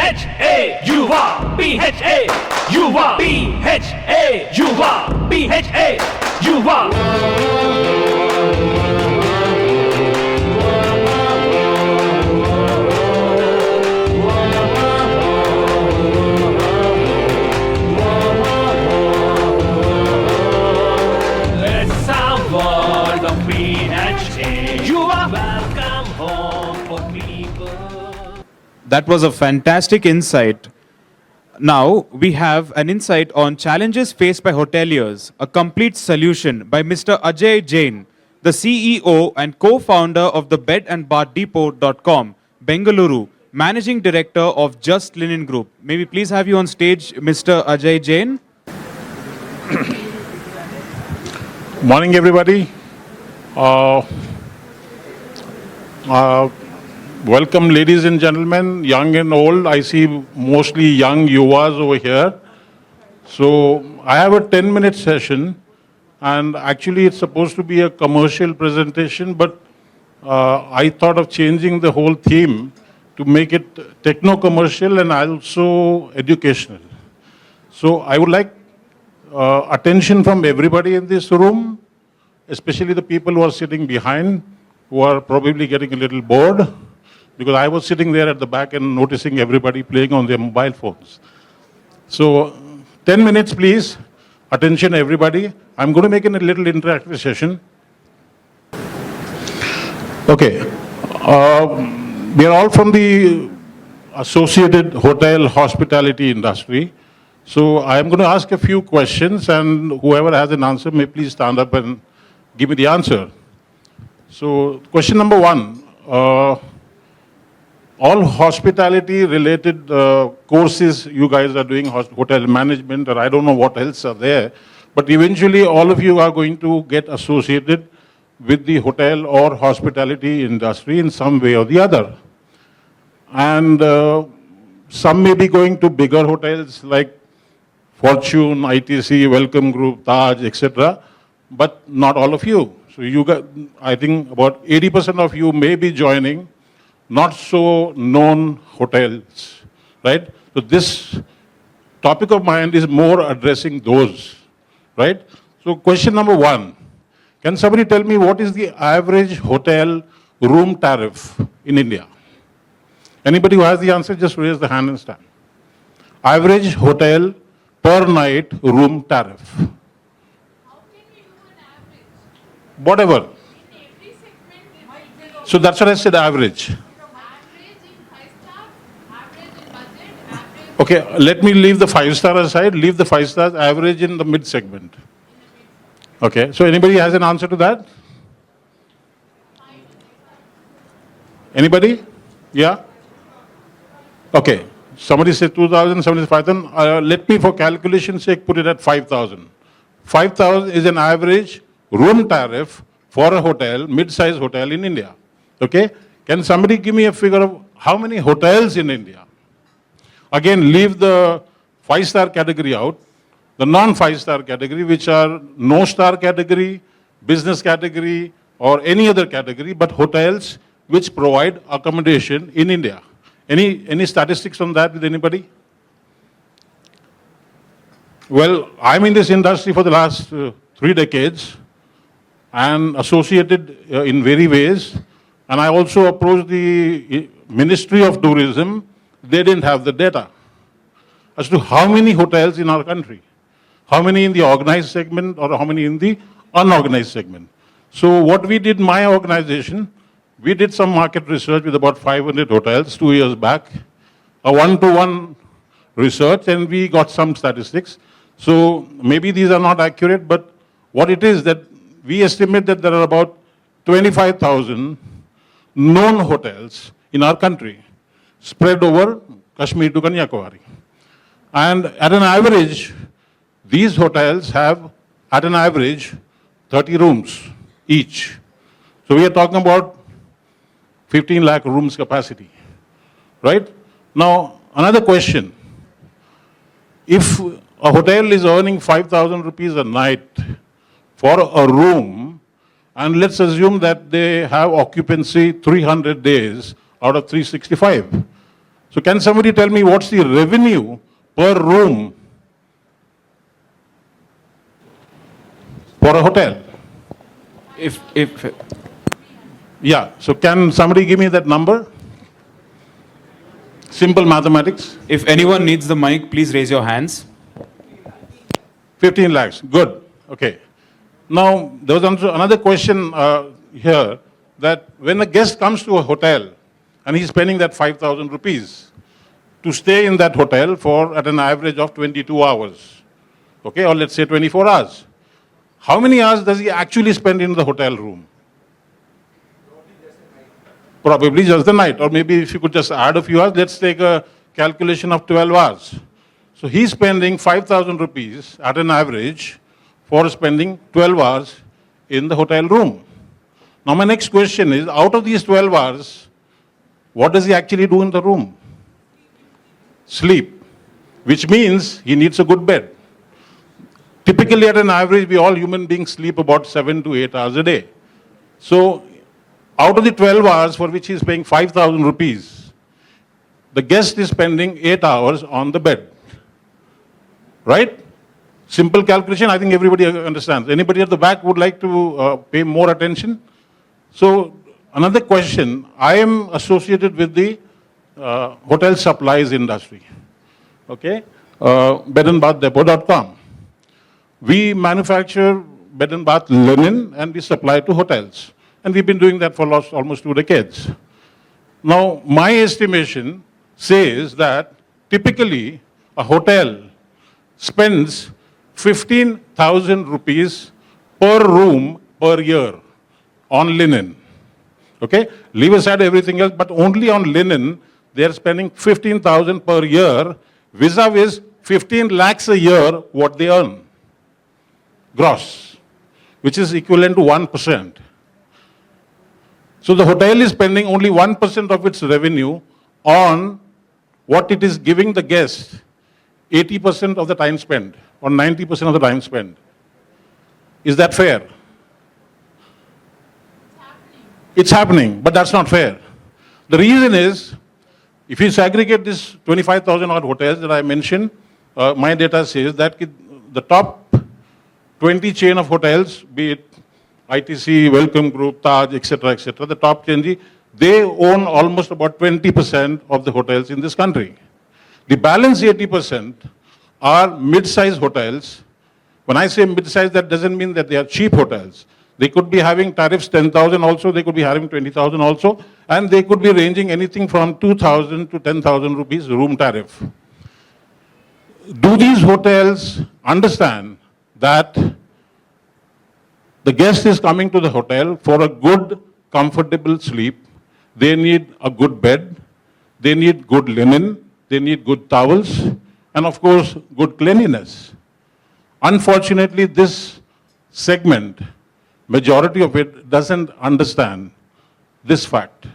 PHA YUVA, PHA YUVA, PHA YUVA, PHA YUVA. Let's our world of PHA YUVA. Welcome home for people. That was a fantastic insight. Now we have an insight on challenges faced by hoteliers, a complete solution by Mr. Ajay Jain, the CEO and co-founder of the bedandbathdepot.com, Bengaluru, managing director of Just Linen Group. May we please have you on stage, Mr. Ajay Jain? Morning, everybody. Welcome, ladies and gentlemen, young and old. I see mostly young yuvas over here. So I have a 10-minute session, and actually it's supposed to be a commercial presentation, but I thought of changing the whole theme to make it techno-commercial and also educational. So I would like attention from everybody in this room, especially the people who are sitting behind, who are probably getting a little bored, because I was sitting there at the back and noticing everybody playing on their mobile phones. So 10 minutes, please. Attention, everybody. I'm going to make it a little interactive session. Okay. We are all from the associated hotel hospitality industry. So I am going to ask a few questions, and whoever has an answer may please stand up and give me the answer. So question number one, all hospitality related courses you guys are doing, hotel management, or I don't know what else are there, but eventually all of you are going to get associated with the hotel or hospitality industry in some way or the other. And some may be going to bigger hotels like Fortune, ITC, Welcome Group, Taj, etc., but not all of you. So you got, I think about 80% of you may be joining not so known hotels, right? So this topic of mine is more addressing those, right? So question number one, can somebody tell me what is the average hotel room tariff in India? Anybody who has the answer, just raise the hand and stand. Average hotel per night room tariff. How can we do an average? Whatever. In every segment, So that's what I said, average. average in 5-star, average in budget, average Okay, let me leave the 5-star aside, leave the 5 stars, average in the mid segment. Okay, so anybody has an answer to that? Anybody? Yeah? Okay, somebody said 2,000, somebody said 5,000. Let me, for calculation's sake, put it at 5,000. 5,000 is an average room tariff for a hotel, mid-sized hotel in India. Okay? Can somebody give me a figure of how many hotels in India? Again, leave the 5-star category out. The non-5-star category, which are no-star category, business category, or any other category, but hotels which provide accommodation in India. Any statistics on that with anybody? Well, I'm in this industry for the last 3 decades and associated in very ways. And I also approached the Ministry of Tourism. They didn't have the data as to how many hotels in our country, how many in the organized segment or how many in the unorganized segment. So what we did, my organization, we did some market research with about 500 hotels 2 years back, a one-to-one research, and we got some statistics. So maybe these are not accurate, but what it is that we estimate that there are about 25,000 known hotels in our country, spread over Kashmir to Kanyakumari. And at an average, these hotels have, at an average, 30 rooms each. So we are talking about 15 lakh rooms capacity, right? Now, another question. If a hotel is earning 5,000 rupees a night for a room, and let's assume that they have occupancy 300 days out of 365. So can somebody tell me what's the revenue per room for a hotel? If Yeah, so can somebody give me that number? Simple mathematics. anyone needs the mic, please raise your hands. 15 lakhs, good, okay. Now, there was also another question here, that when a guest comes to a hotel and he's spending that 5,000 rupees to stay in that hotel for at an average of 22 hours, okay, or let's say 24 hours. How many hours does he actually spend in the hotel room? Probably just the night, or maybe if you could just add a few hours, let's take a calculation of 12 hours. So he's spending 5,000 rupees at an average for spending 12 hours in the hotel room. Now my next question is, out of these 12 hours, what does he actually do in the room? Sleep, which means he needs a good bed. Typically at an average, we all human beings sleep about 7 to 8 hours a day. So out of the 12 hours for which he is paying 5,000 rupees, the guest is spending 8 hours on the bed. Right? Simple calculation, I think everybody understands. Anybody at the back would like to pay more attention? So another question, I am associated with the hotel supplies industry, okay? bedandbathdepot.com. We manufacture bed and bath linen and we supply to hotels. And we've been doing that for almost 2 decades. Now, my estimation says that typically a hotel spends 15,000 rupees per room per year on linen. Okay? Leave aside everything else, but only on linen, they are spending 15,000 per year, vis-a-vis 15 lakhs a year what they earn. Gross, which is equivalent to 1%. So the hotel is spending only 1% of its revenue on what it is giving the guest 80% of the time spent, or 90% of the time spent. Is that fair? It's happening, but that's not fair. The reason is, if you segregate this 25,000 odd hotels that I mentioned, my data says that the top 20 chain of hotels, be it ITC, Welcome Group, Taj, etc., the top 20, they own almost about 20% of the hotels in this country. The balance 80% are mid-sized hotels. When I say mid-sized, that doesn't mean that they are cheap hotels. They could be having tariffs 10,000 also, they could be having 20,000 also, and they could be ranging anything from 2,000 to 10,000 rupees room tariff. Do these hotels understand that the guest is coming to the hotel for a good, comfortable sleep? They need a good bed, they need good linen, they need good towels, and of course, good cleanliness. Unfortunately, this segment, majority of it, doesn't understand this fact.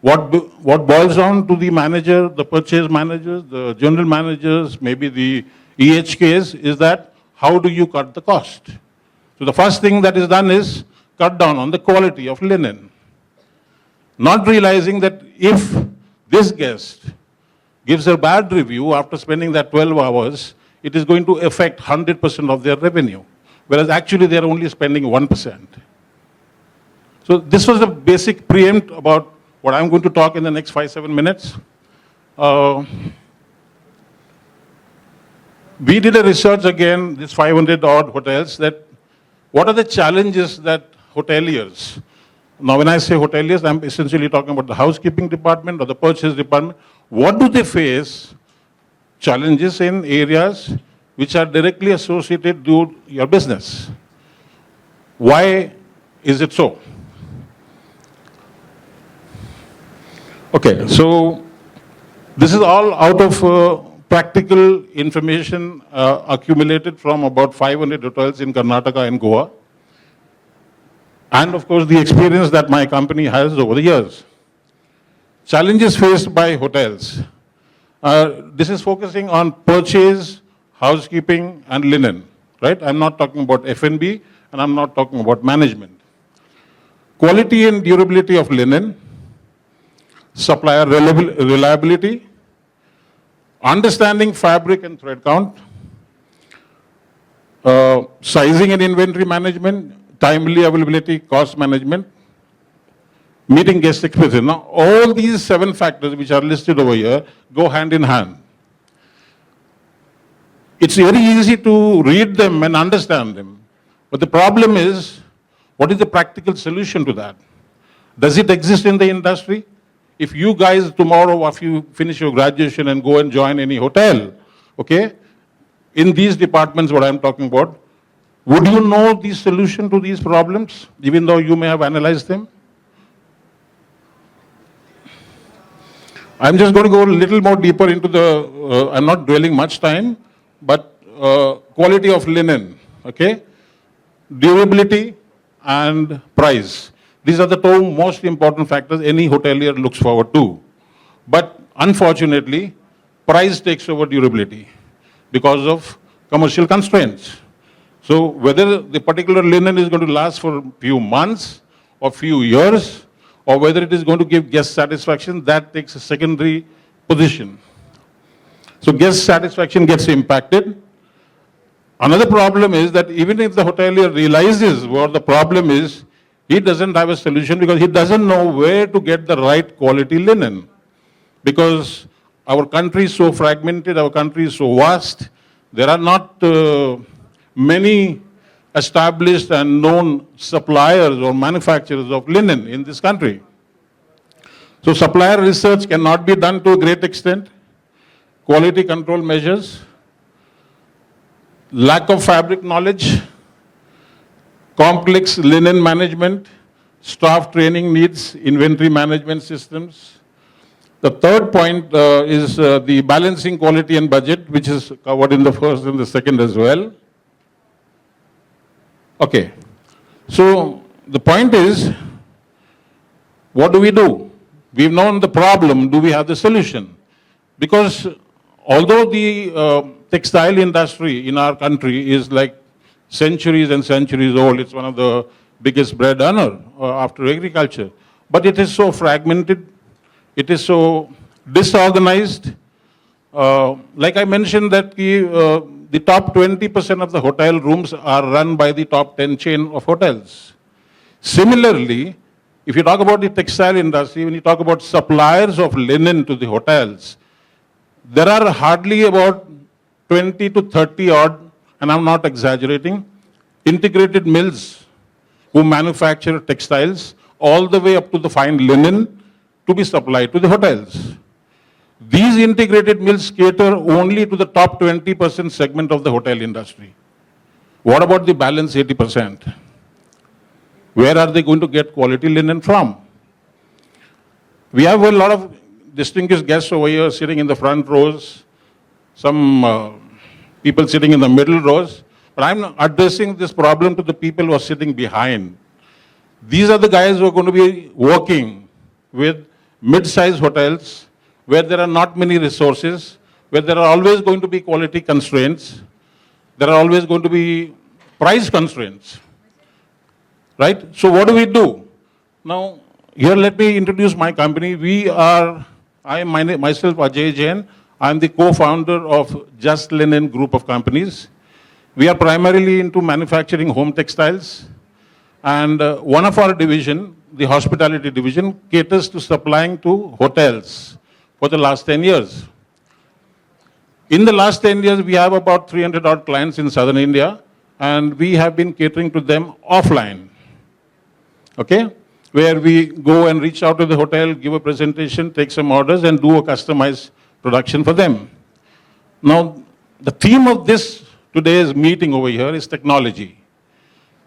What boils down to the manager, the purchase managers, the general managers, maybe the EHKs, is that how do you cut the cost? So the first thing that is done is cut down on the quality of linen. Not realizing that if this guest gives a bad review after spending that 12 hours, it is going to affect 100% of their revenue, whereas actually they are only spending 1%. So this was a basic preempt about what I'm going to talk in the next 5-7 minutes. We did a research again, these 500 odd hotels, that what are the challenges that hoteliers, now when I say hoteliers, I'm essentially talking about the housekeeping department or the purchase department, what do they face challenges in areas which are directly associated to your business? Why is it so? Okay, so this is all out of practical information accumulated from about 500 hotels in Karnataka and Goa. And of course, the experience that my company has over the years. Challenges faced by hotels. This is focusing on purchase, housekeeping, and linen, right? I'm not talking about F&B, and I'm not talking about management. Quality and durability of linen, supplier reliability, Understanding fabric and thread count, sizing and inventory management, timely availability, cost management, meeting guest expectations. Now, all these 7 factors which are listed over here go hand in hand. It's very easy to read them and understand them. But the problem is, what is the practical solution to that? Does it exist in the industry? If you guys tomorrow, after you finish your graduation and go and join any hotel, okay, in these departments what I'm talking about, would you know the solution to these problems, even though you may have analyzed them? I'm just going to go a little more deeper into the, I'm not dwelling much time, but quality of linen, okay, durability and price. These are the 2 most important factors any hotelier looks forward to. But unfortunately, price takes over durability because of commercial constraints. So whether the particular linen is going to last for a few months or few years, or whether it is going to give guest satisfaction, that takes a secondary position. So guest satisfaction gets impacted. Another problem is that even if the hotelier realizes what the problem is, he doesn't have a solution because he doesn't know where to get the right quality linen. Because our country is so fragmented, our country is so vast, there are not many established and known suppliers or manufacturers of linen in this country. So supplier research cannot be done to a great extent. Quality control measures, lack of fabric knowledge, complex linen management, staff training needs, inventory management systems. The third point is the balancing quality and budget, which is covered in the first and the second as well. Okay, so the point is, what do we do? We've known the problem, do we have the solution? Because although the textile industry in our country is like centuries and centuries old, it's one of the biggest bread earner after agriculture, but it is so fragmented, it is so disorganized. Like I mentioned that the top 20% of the hotel rooms are run by the top 10 chain of hotels. Similarly, if you talk about the textile industry, when you talk about suppliers of linen to the hotels, there are hardly about 20 to 30 odd, and I'm not exaggerating, integrated mills who manufacture textiles all the way up to the fine linen to be supplied to the hotels. These integrated mills cater only to the top 20% segment of the hotel industry. What about the balance 80%? Where are they going to get quality linen from? We have a lot of distinguished guests over here sitting in the front rows, some people sitting in the middle rows, but I'm addressing this problem to the people who are sitting behind. These are the guys who are going to be working with mid-sized hotels where there are not many resources, where there are always going to be quality constraints, there are always going to be price constraints, right? So what do we do? Now, here let me introduce my company. I am myself Ajay Jain. I am the co-founder of Just Linen group of companies. We are primarily into manufacturing home textiles. And one of our division, the hospitality division, caters to supplying to hotels for the last 10 years. In the last 10 years, we have about 300 odd clients in southern India, and we have been catering to them offline, okay? Where we go and reach out to the hotel, give a presentation, take some orders, and do a customized production for them. Now, the theme of this today's meeting over here is technology.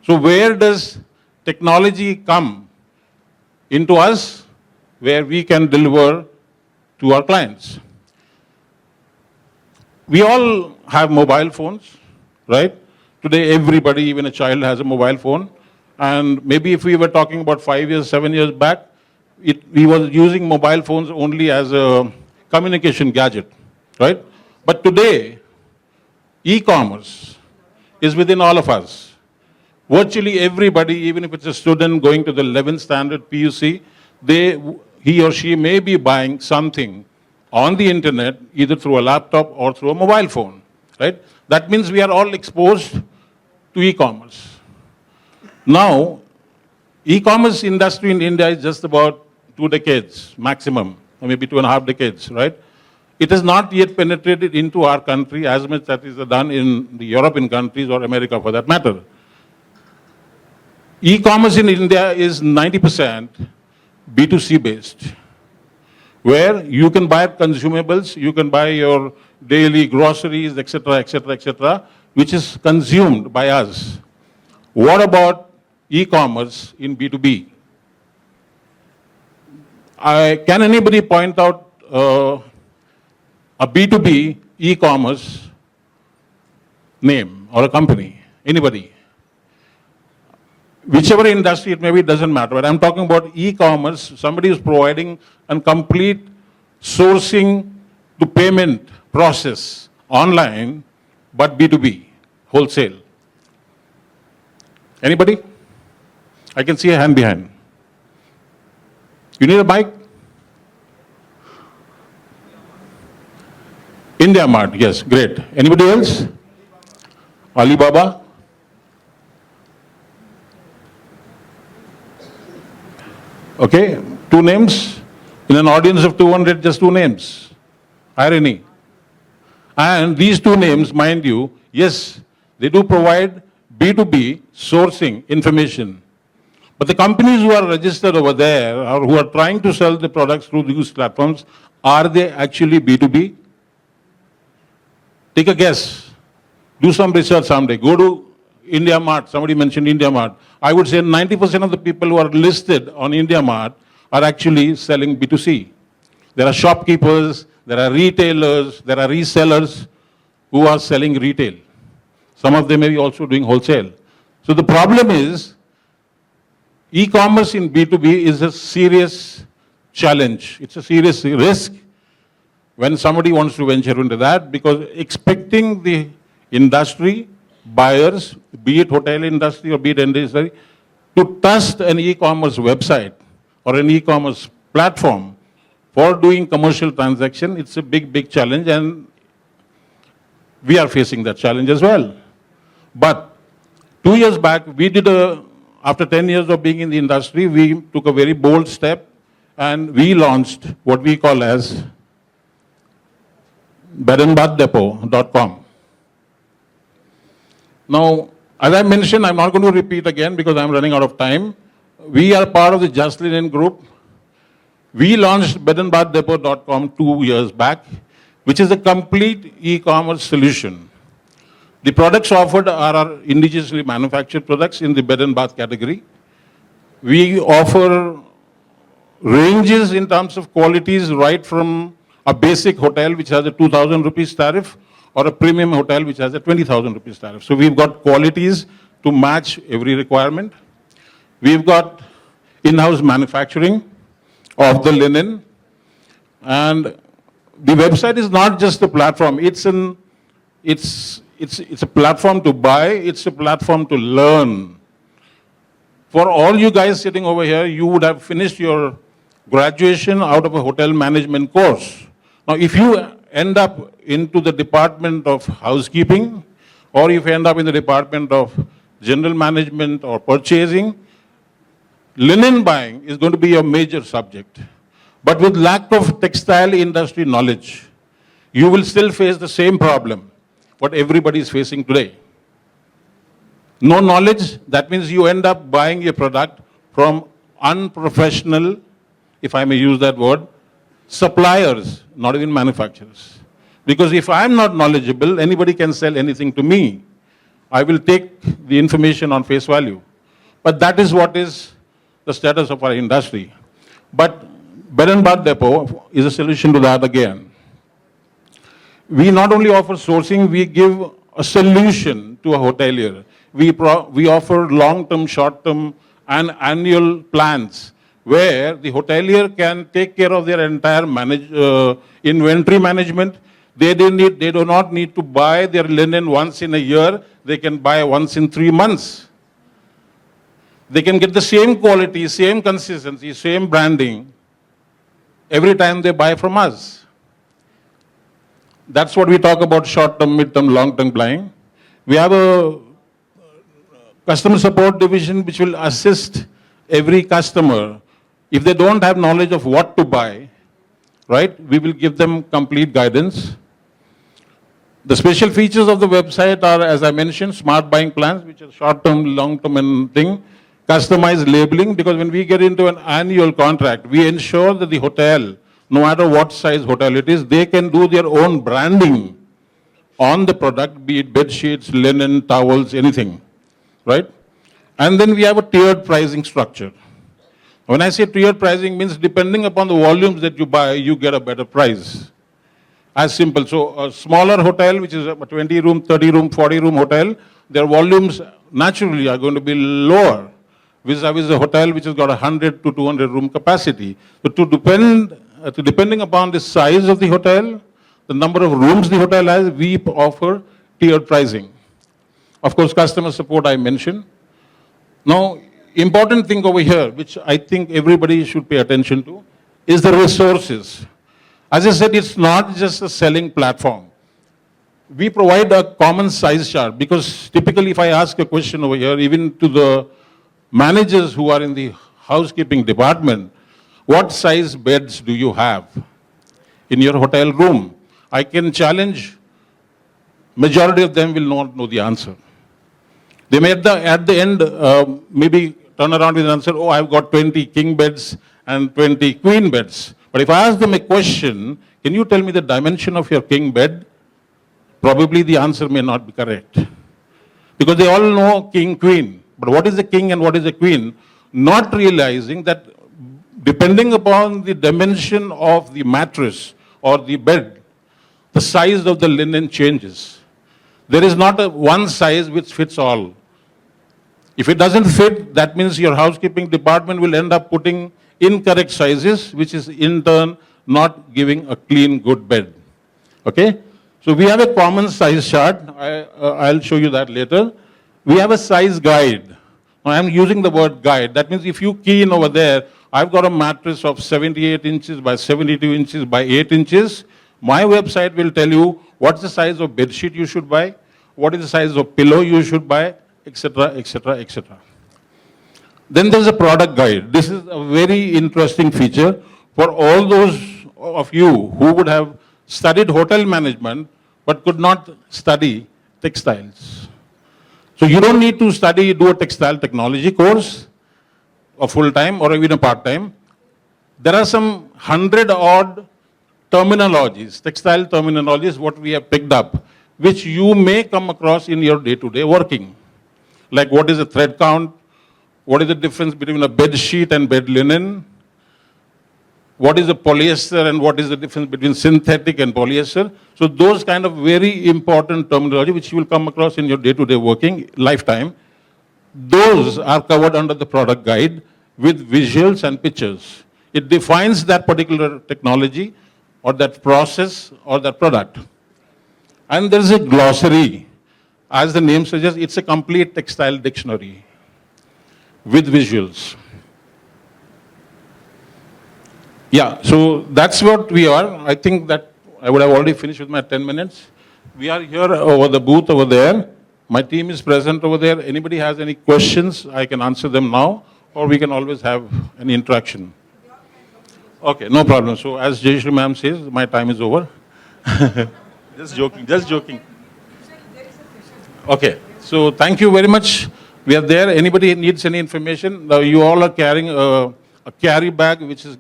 So where does technology come into us where we can deliver to our clients? We all have mobile phones, right? Today, everybody, even a child, has a mobile phone. And maybe if we were talking about 5 years, 7 years back, we were using mobile phones only as a communication gadget, right? But today, e-commerce is within all of us. Virtually everybody, even if it's a student going to the 11th standard PUC, he or she may be buying something on the internet, either through a laptop or through a mobile phone, right? That means we are all exposed to e-commerce. Now, e-commerce industry in India is just about 2 decades maximum, or maybe 2.5 decades, right? It has not yet penetrated into our country as much as is done in the European countries or America for that matter. E-commerce in India is 90% B2C based, where you can buy consumables, you can buy your daily groceries, etc., etc., etc., which is consumed by us. What about e-commerce in B2B? Can anybody point out a B2B e-commerce name or a company? Anybody? Whichever industry it may be, it doesn't matter. But I'm talking about e-commerce. Somebody is providing a complete sourcing to payment process online, but B2B, wholesale. Anybody? I can see a hand behind. You need a mic? India Mart, yes, great. Anybody else? Alibaba? Okay, 2 names. In an audience of 200, just 2 names. Irony. And these 2 names, mind you, yes, they do provide B2B sourcing information. But the companies who are registered over there or who are trying to sell the products through these platforms, are they actually B2B? Take a guess. Do some research someday. Go to India Mart. Somebody mentioned India Mart. I would say 90% of the people who are listed on India Mart are actually selling B2C. There are shopkeepers, there are retailers, there are resellers who are selling retail. Some of them may be also doing wholesale. So the problem is, e-commerce in B2B is a serious challenge. It's a serious risk when somebody wants to venture into that, because expecting the industry, buyers, be it hotel industry or be it industry, to trust an e-commerce website or an e-commerce platform for doing commercial transaction, it's a big, big challenge, and we are facing that challenge as well. But 2 years back, after 10 years of being in the industry, we took a very bold step and we launched what we call as bedandbathdepot.com. Now, as I mentioned, I'm not going to repeat again because I'm running out of time. We are part of the Just Linen group. We launched bedandbathdepot.com 2 years back, which is a complete e-commerce solution. The products offered are our indigenously manufactured products in the bed and bath category. We offer ranges in terms of qualities right from a basic hotel which has a 2,000 rupees tariff or a premium hotel which has a 20,000 rupees tariff. So we've got qualities to match every requirement. We've got in-house manufacturing of the linen, and the website is not just a platform. It's a platform to buy. It's a platform to learn. For all you guys sitting over here, you would have finished your graduation out of a hotel management course. Now, if you end up into the department of housekeeping, or if you end up in the department of general management or purchasing, linen buying is going to be a major subject. But with lack of textile industry knowledge, you will still face the same problem what everybody is facing today. No knowledge, that means you end up buying a product from unprofessional, if I may use that word, suppliers, not even manufacturers. Because if I'm not knowledgeable, anybody can sell anything to me. I will take the information on face value. But that is what is the status of our industry. But Bed and Bath Depot is a solution to that again. We not only offer sourcing, we give a solution to a hotelier. We offer long-term, short-term, and annual plans where the hotelier can take care of their entire inventory management. They do not need to buy their linen once in a year. They can buy once in 3 months. They can get the same quality, same consistency, same branding every time they buy from us. That's what we talk about short-term, mid-term, long-term buying. We have a customer support division which will assist every customer. If they don't have knowledge of what to buy, right, we will give them complete guidance. The special features of the website are, as I mentioned, smart buying plans, which are short-term, long-term and thing, customized labeling, because when we get into an annual contract, we ensure that the hotel, no matter what size hotel it is, they can do their own branding on the product, be it bed sheets, linen, towels, anything, right? And then we have a tiered pricing structure. When I say tiered pricing means depending upon the volumes that you buy, you get a better price. As simple. So a smaller hotel, which is a 20 room, 30 room, 40 room hotel, their volumes naturally are going to be lower vis-a-vis a hotel which has got 100 to 200 room capacity. So depending upon the size of the hotel, the number of rooms the hotel has, we offer tiered pricing. Of course, customer support I mentioned. Now, important thing over here, which I think everybody should pay attention to, is the resources. As I said, it's not just a selling platform. We provide a common size chart because typically if I ask a question over here, even to the managers who are in the housekeeping department, what size beds do you have in your hotel room? I can challenge, majority of them will not know the answer. They may at the end maybe turn around with an answer, oh, I've got 20 king beds and 20 queen beds. But if I ask them a question, can you tell me the dimension of your king bed? Probably the answer may not be correct. Because they all know king, queen. But what is the king and what is the queen? Not realizing that depending upon the dimension of the mattress or the bed, the size of the linen changes. There is not a one size which fits all. If it doesn't fit, that means your housekeeping department will end up putting incorrect sizes, which is in turn not giving a clean, good bed. Okay? So we have a common size chart. I'll show you that later. We have a size guide. Now I'm using the word guide. That means if you key in over there, I've got a mattress of 78 inches by 72 inches by 8 inches. My website will tell you what's the size of bed sheet you should buy, what is the size of pillow you should buy, etc., etc., etc. Then there's a product guide. This is a very interesting feature for all those of you who would have studied hotel management but could not study textiles. So you don't need to do a textile technology course, a full-time or even a part-time. There are some 100-odd terminologies, textile terminologies, what we have picked up, which you may come across in your day-to-day working. Like what is a thread count? What is the difference between a bed sheet and bed linen? What is a polyester and what is the difference between synthetic and polyester? So those kind of very important terminology which you will come across in your day-to-day working lifetime, those are covered under the product guide with visuals and pictures. It defines that particular technology or that process or that product. And there is a glossary. As the name suggests, it's a complete textile dictionary with visuals. Yeah, so that's what we are. I think that I would have already finished with my 10 minutes. We are here over the booth over there. My team is present over there. Anybody has any questions, I can answer them now, or we can always have an interaction. Okay, no problem. So as Jayashree ma'am says, my time is over. Just joking, just joking. Okay, so thank you very much. We are there. Anybody needs any information, you all are carrying a carry bag, which is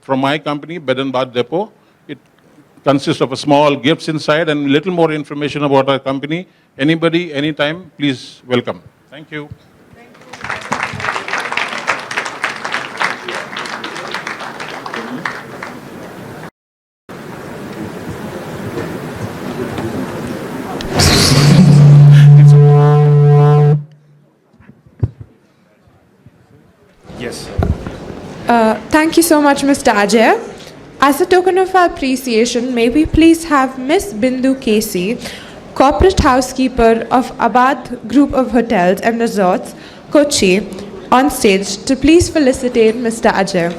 from my company, Bed and Bath Depot. It consists of a small gifts inside and little more information about our company. Anybody, anytime, please welcome. Thank you. Yes. Thank you so much, Mr. Ajay. As a token of our appreciation, may we please have Miss Bindu Casey, Corporate Housekeeper of Abad Group of Hotels and Resorts, Kochi, on stage to please felicitate Mr. Ajay.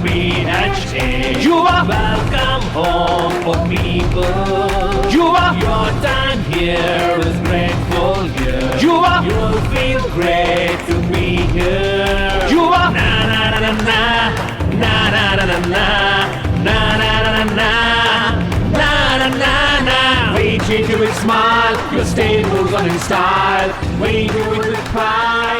PHA Yuva. Welcome home for people. Yuva. Your time here is grateful here. Yuva. You'll feel great to be here. Yuva. Na na na na na na na na na na na na na na na na na na. We treat you with smile. Your stay moves on in style. We do it with pride.